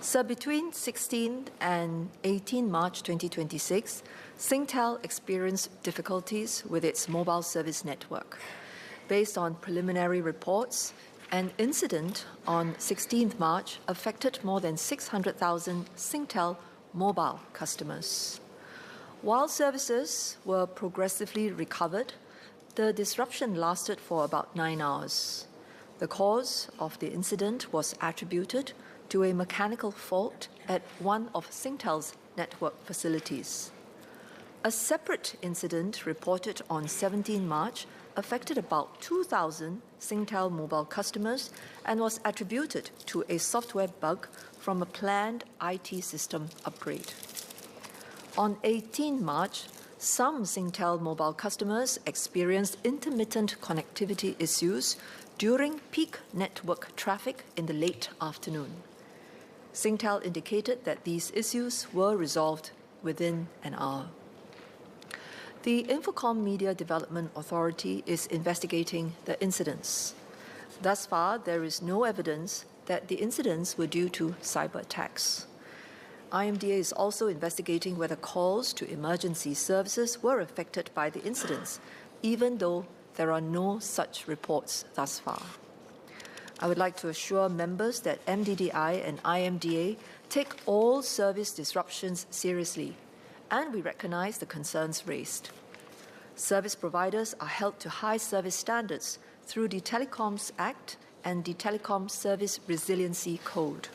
So between 16 and 18 March 2026, Singtel experienced difficulties with its mobile service network. Based on preliminary reports, an incident on 16th March affected more than 600,000 Singtel mobile customers. While services were progressively recovered, the disruption lasted for about 9 hours. The cause of the incident was attributed to a mechanical fault at one of Singtel's network facilities. A separate incident reported on 17 March affected about 2,000 Singtel mobile customers and was attributed to a software bug from a planned IT system upgrade. On 18 March, some Singtel mobile customers experienced intermittent connectivity issues during peak network traffic in the late afternoon. Singtel indicated that these issues were resolved within an hour. The Infocom Media Development Authority is investigating the incidents. Thus far, there is no evidence that the incidents were due to cyber attacks. IMDA is also investigating whether calls to emergency services were affected by the incidents, even though there are no such reports thus far. I would like to assure members that MDDI and IMDA take all service disruptions seriously, and we recognize the concerns raised. Service providers are held to high service standards through the Telecoms Act and the Telecom Service Resiliency Code.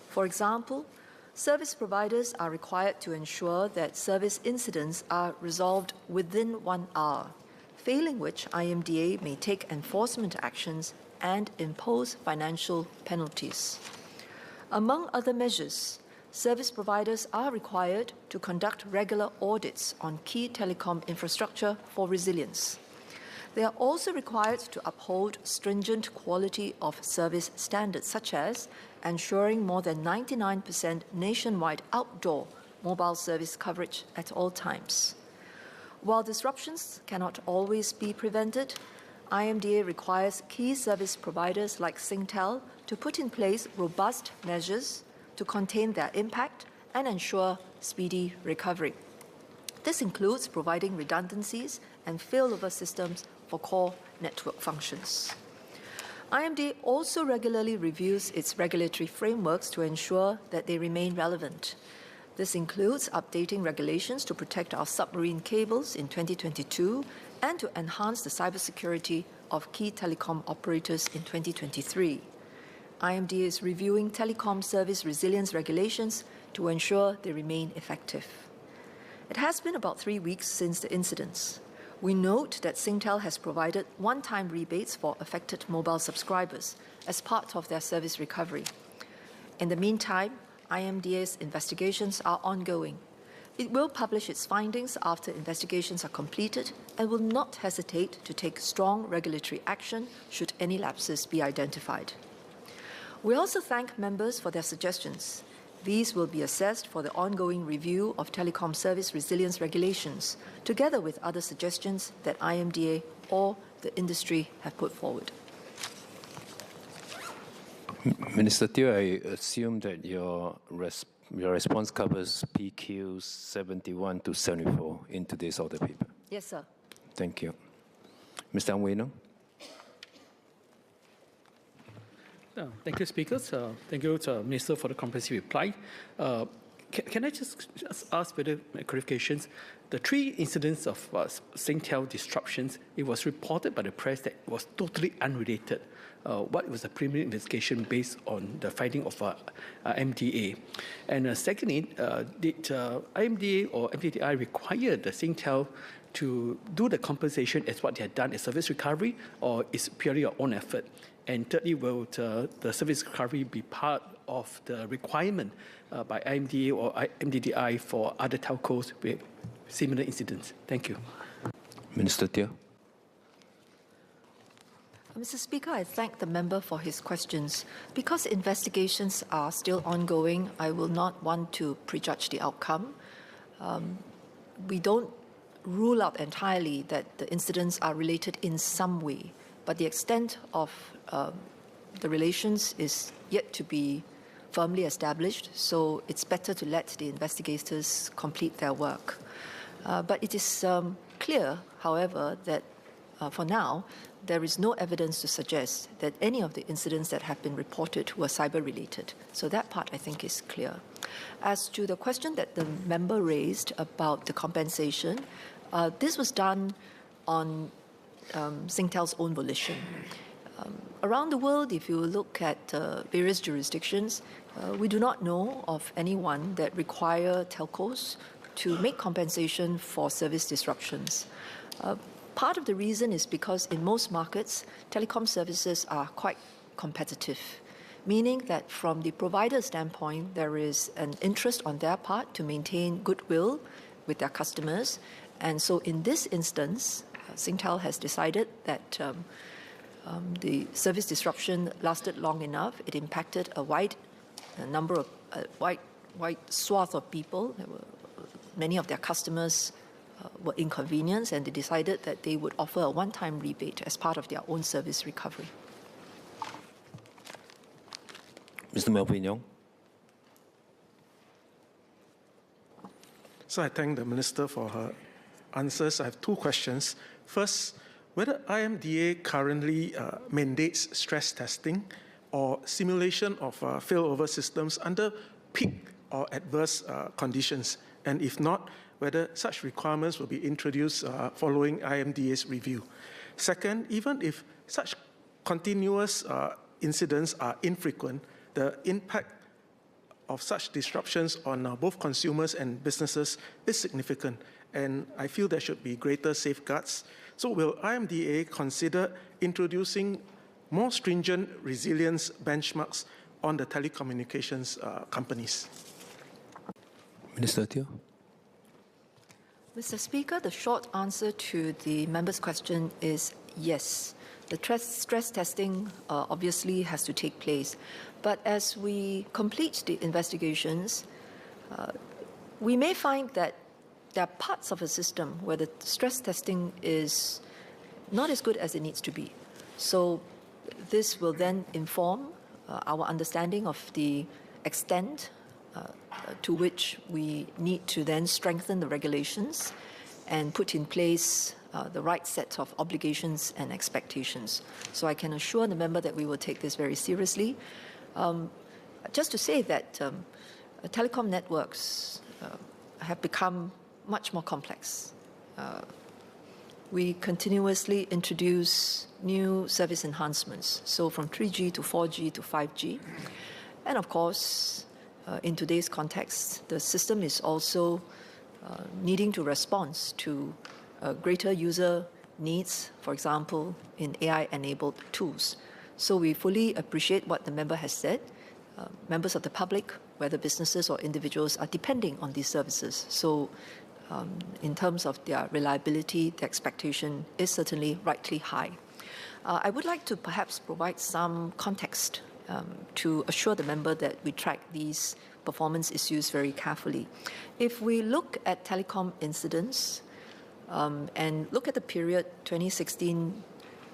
For example, service providers are required to ensure that service incidents are resolved within 1 hour, failing which IMDA may take enforcement actions and impose financial penalties. Among other measures, service providers are required to conduct regular audits on key telecom infrastructure for resilience. They are also required to uphold stringent quality of service standards, such as ensuring more than 99% nationwide outdoor mobile service coverage at all times. While disruptions cannot always be prevented, IMDA requires key service providers like Singtel to put in place robust measures to contain their impact and ensure speedy recovery. This includes providing redundancies and failover systems for core network functions. IMDA also regularly reviews its regulatory frameworks to ensure that they remain relevant. This includes updating regulations to protect our submarine cables in 2022 and to enhance the cybersecurity of key telecom operators in 2023. IMDA is reviewing telecom service resilience regulations to ensure they remain effective. It has been about 3 weeks since the incidents. We note that Singtel has provided one-time rebates for affected mobile subscribers as part of their service recovery. In the meantime, IMDA's investigations are ongoing. It will publish its findings after investigations are completed and will not hesitate to take strong regulatory action should any lapses be identified. We also thank members for their suggestions. These will be assessed for the ongoing review of telecom service resilience regulations, together with other suggestions that IMDA or the industry have put forward. Minister Teo, I assume that your response covers PQ 71 to 74 in today's order paper. Yes, sir. Thank you. Mr. Angweno. Thank you, speakers. Thank you, Minister, for the comprehensive reply. Can I just ask further clarifications? The 3 incidents of Singtel disruptions, it was reported by the press that it was totally unrelated. What was the preliminary investigation based on the finding of MDA? And secondly, did IMDA or MDDI require the Singtel to do the compensation as what they had done as service recovery, or is purely your own effort? And thirdly, will the service recovery be part of the requirement by IMDA or MDDI for other telcos with similar incidents? Thank you. Minister Teo. Mr. Speaker, I thank the member for his questions. Because investigations are still ongoing, I will not want to prejudge the outcome. We don't rule out entirely that the incidents are related in some way, but the extent of the relations is yet to be firmly established, so it's better to let the investigators complete their work. But it is clear, however, that for now, there is no evidence to suggest that any of the incidents that have been reported were cyber-related. So that part, I think, is clear. As to the question that the member raised about the compensation, this was done on Singtel's own volition. Around the world, if you look at various jurisdictions, we do not know of anyone that require telcos to make compensation for service disruptions. Part of the reason is because in most markets, telecom services are quite competitive, meaning that from the provider standpoint, there is an interest on their part to maintain goodwill with their customers. And so in this instance, Singtel has decided that the service disruption lasted long enough. It impacted a wide swath of people. Many of their customers were inconvenienced, and they decided that they would offer a one-time rebate as part of their own service recovery. Mr. Melvin Yong. So I thank the Minister for her answers. I have two questions. First, whether IMDA currently mandates stress testing or simulation of failover systems under peak or adverse conditions, and if not, whether such requirements will be introduced following IMDA's review. Second, even if such continuous incidents are infrequent, the impact of such disruptions on both consumers and businesses is significant, and I feel there should be greater safeguards. So will IMDA consider introducing more stringent resilience benchmarks on the telecommunications companies? Minister Teo. Mr. Speaker, the short answer to the member's question is yes. The stress testing obviously has to take place. But as we complete the investigations, we may find that there are parts of a system where the stress testing is not as good as it needs to be. So this will then inform our understanding of the extent to which we need to then strengthen the regulations and put in place the right set of obligations and expectations. So I can assure the member that we will take this very seriously. Just to say that telecom networks have become much more complex. We continuously introduce new service enhancements, so from 3G to 4G to 5G. And of course, in today's context, the system is also needing to respond to greater user needs, for example, in AI-enabled tools. So we fully appreciate what the member has said. Members of the public, whether businesses or individuals, are depending on these services. So in terms of their reliability, the expectation is certainly rightly high. I would like to perhaps provide some context to assure the member that we track these performance issues very carefully. If we look at telecom incidents and look at the period 2016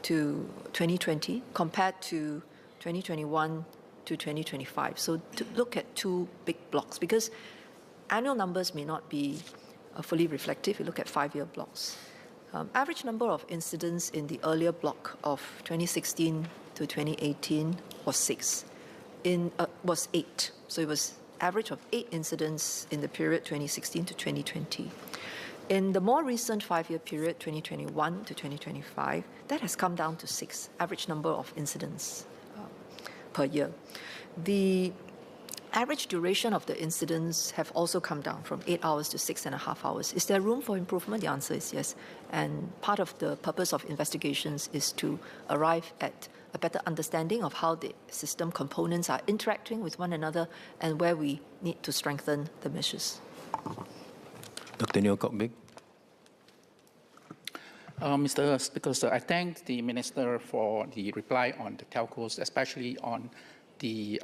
to 2020 compared to 2021 to 2025, so to look at two big blocks, because annual numbers may not be fully reflective. We look at 5-year blocks. Average number of incidents in the earlier block of 2016 to 2018 was 6. Was 8. So it was average of 8 incidents in the period 2016 to 2020. In the more recent 5-year period, 2021 to 2025, that has come down to 6, average number of incidents per year. The average duration of the incidents have also come down from 8 hours to 6.5 hours. Is there room for improvement? The answer is yes. And part of the purpose of investigations is to arrive at a better understanding of how the system components are interacting with one another and where we need to strengthen the measures. Dr. Neo Kok Big. Mr. Speaker, sir, I thank the Minister for the reply on the telcos, especially on the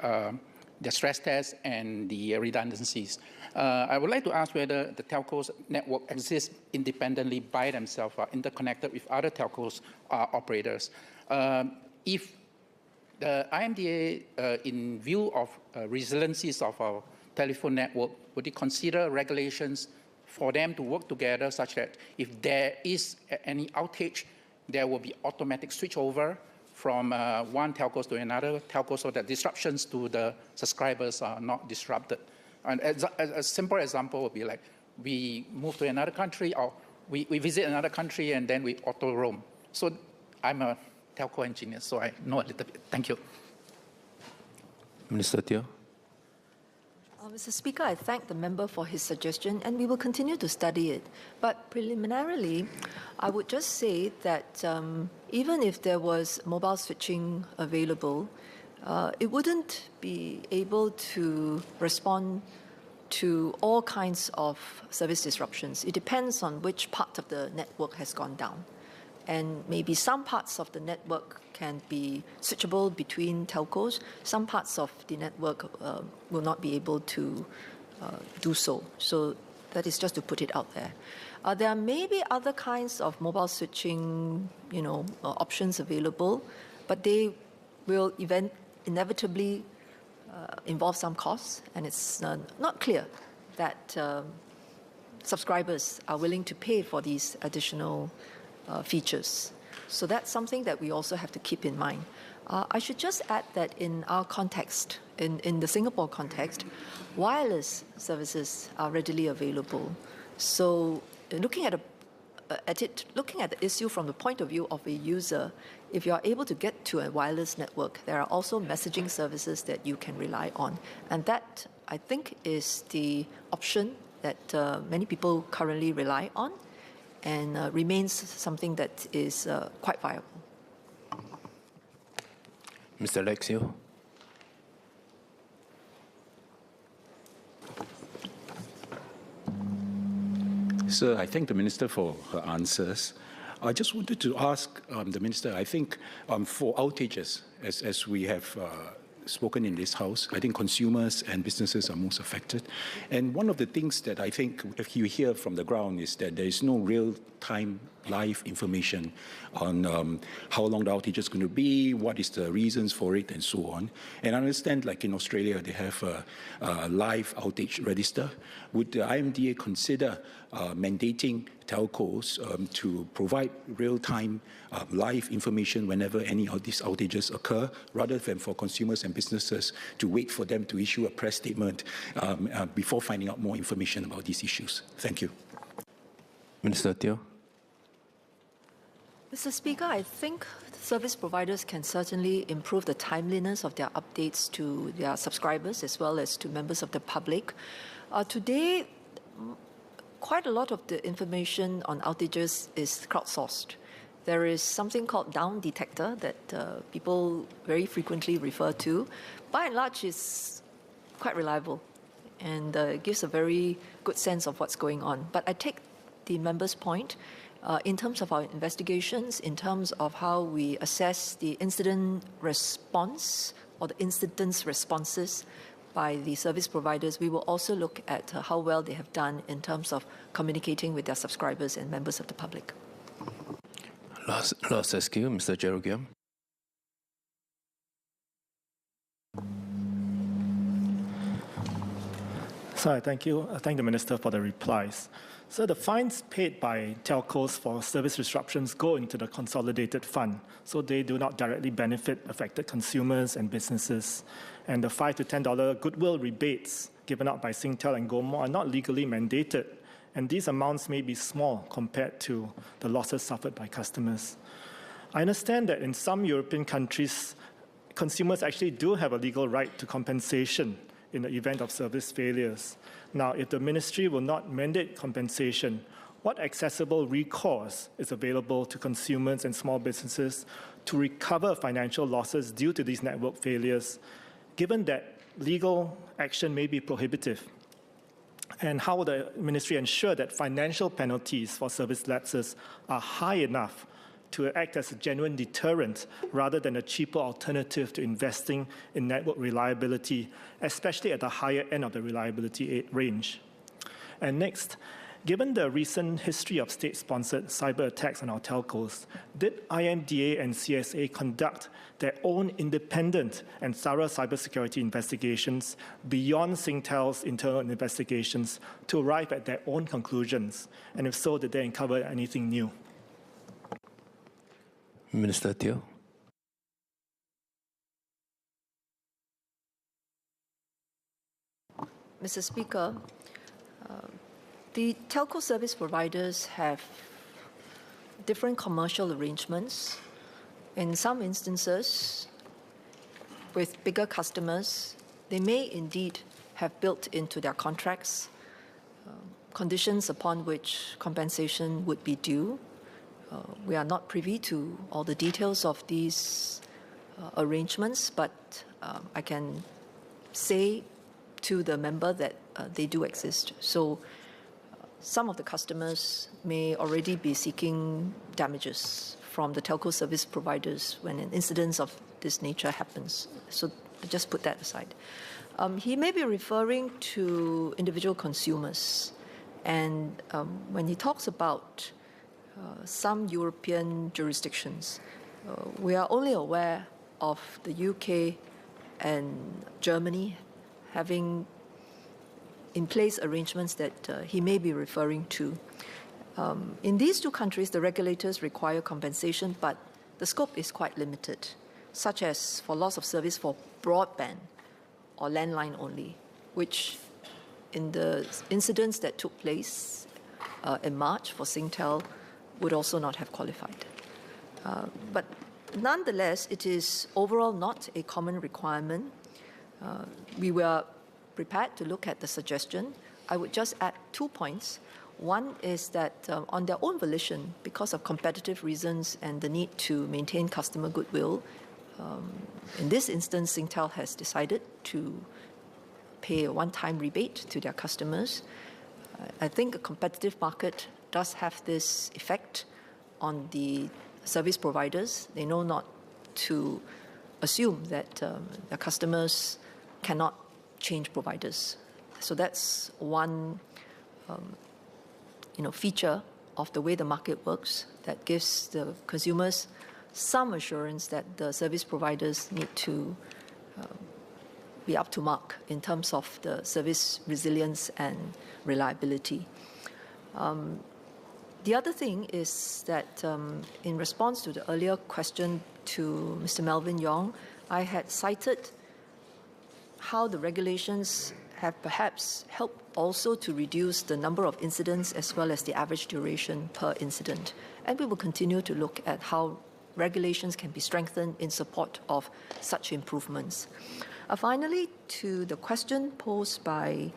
stress test and the redundancies. I would like to ask whether the telcos network exists independently by themselves or interconnected with other telcos operators. If The IMDA, in view of resiliencies of our telephone network, would it consider regulations for them to work together such that if there is any outage, there will be automatic switchover from one telco to another telco so that disruptions to the subscribers are not disrupted? And a simple example would be like we move to another country or we visit another country and then we auto roam. So I'm a telco engineer, so I know a little bit. Thank you. Minister Teo. Mr. Speaker, I thank the member for his suggestion, and we will continue to study it. But preliminarily, I would just say that even if there was mobile switching available, it wouldn't be able to respond to all kinds of service disruptions. It depends on which part of the network has gone down. And maybe some parts of the network can be switchable between telcos. Some parts of the network will not be able to do so. So that is just to put it out there. There are maybe other kinds of mobile switching, options available, but they will inevitably involve some costs, and it's not clear that subscribers are willing to pay for these additional features. So that's something that we also have to keep in mind. I should just add that in our context, in the Singapore context, wireless services are readily available. So looking at the issue from the point of view of a user, if you are able to get to a wireless network, there are also messaging services that you can rely on. And that, I think, is the option that many people currently rely on, and remains something that is quite viable. Mr. Lexio. Sir, I thank the Minister for her answers. I just wanted to ask the Minister, I think for outages, as we have spoken in this House, I think consumers and businesses are most affected. And one of the things that I think if you hear from the ground is that there is no real-time live information on how long the outage is going to be, what is the reasons for it, and so on. And I understand, like in Australia, they have a live outage register. Would the IMDA consider mandating telcos to provide real-time live information whenever any of these outages occur, rather than for consumers and businesses to wait for them to issue a press statement before finding out more information about these issues? Thank you. Minister Teo. Mr. Speaker, I think service providers can certainly improve the timeliness of their updates to their subscribers as well as to members of the public. Today, quite a lot of the information on outages is crowdsourced. There is something called down detector that people very frequently refer to. By and large, it's quite reliable and gives a very good sense of what's going on. But I take the member's point. In terms of our investigations, in terms of how we assess the incident response or the incidence responses by the service providers, we will also look at how well they have done in terms of communicating with their subscribers and members of the public. Last SQ, Mr. Jerogiam. Sorry, thank you. Thank the Minister for the replies. So the fines paid by telcos for service disruptions go into the consolidated fund, so they do not directly benefit affected consumers and businesses. And the $5 to $10 goodwill rebates given out by Singtel and Gomo are not legally mandated, and these amounts may be small compared to the losses suffered by customers. I understand that in some European countries, consumers actually do have a legal right to compensation in the event of service failures. Now, if the ministry will not mandate compensation, what accessible recourse is available to consumers and small businesses to recover financial losses due to these network failures, given that legal action may be prohibitive? And how will the ministry ensure that financial penalties for service lapses are high enough to act as a genuine deterrent rather than a cheaper alternative to investing in network reliability, especially at the higher end of the reliability range? And next, Given the recent history of state-sponsored cyber attacks on our telcos, did IMDA and CSA conduct their own independent and thorough cybersecurity investigations beyond Singtel's internal investigations to arrive at their own conclusions? And if so, did they uncover anything new? Minister Teo. Mr. Speaker, the telco service providers have different commercial arrangements. In some instances, with bigger customers, they may indeed have built into their contracts conditions upon which compensation would be due. We are not privy to all the details of these arrangements, but I can say to the member that they do exist. So some of the customers may already be seeking damages from the telco service providers when an incident of this nature happens. So just put that aside. He may be referring to individual consumers. And when he talks about some European jurisdictions, we are only aware of the UK and Germany having in place arrangements that he may be referring to. In these two countries, the regulators require compensation, but the scope is quite limited, such as for loss of service for broadband or landline only, which in the incidents that took place in March for Singtel would also not have qualified. But nonetheless, it is overall not a common requirement. We were prepared to look at the suggestion. I would just add 2 points. One is that on their own volition, because of competitive reasons and the need to maintain customer goodwill, in this instance, Singtel has decided to pay a one-time rebate to their customers. I think a competitive market does have this effect on the service providers. They know not to assume that their customers cannot change providers. So that's one feature of the way the market works that gives the consumers some assurance that the service providers need to be up to mark in terms of the service resilience and reliability. The other thing is that in response to the earlier question to Mr. Melvin Yong, I had cited how the regulations have perhaps helped also to reduce the number of incidents as well as the average duration per incident. And we will continue to look at how regulations can be strengthened in support of such improvements. Finally, to the question posed by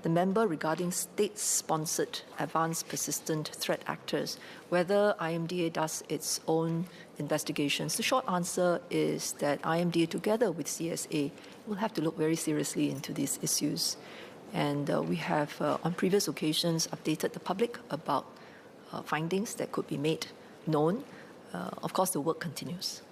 the member regarding state-sponsored advanced persistent threat actors, whether IMDA does its own investigations. The short answer is that IMDA, together with CSA, will have to look very seriously into these issues. And we have, on previous occasions, updated the public about findings that could be made known. Of course, the work continues.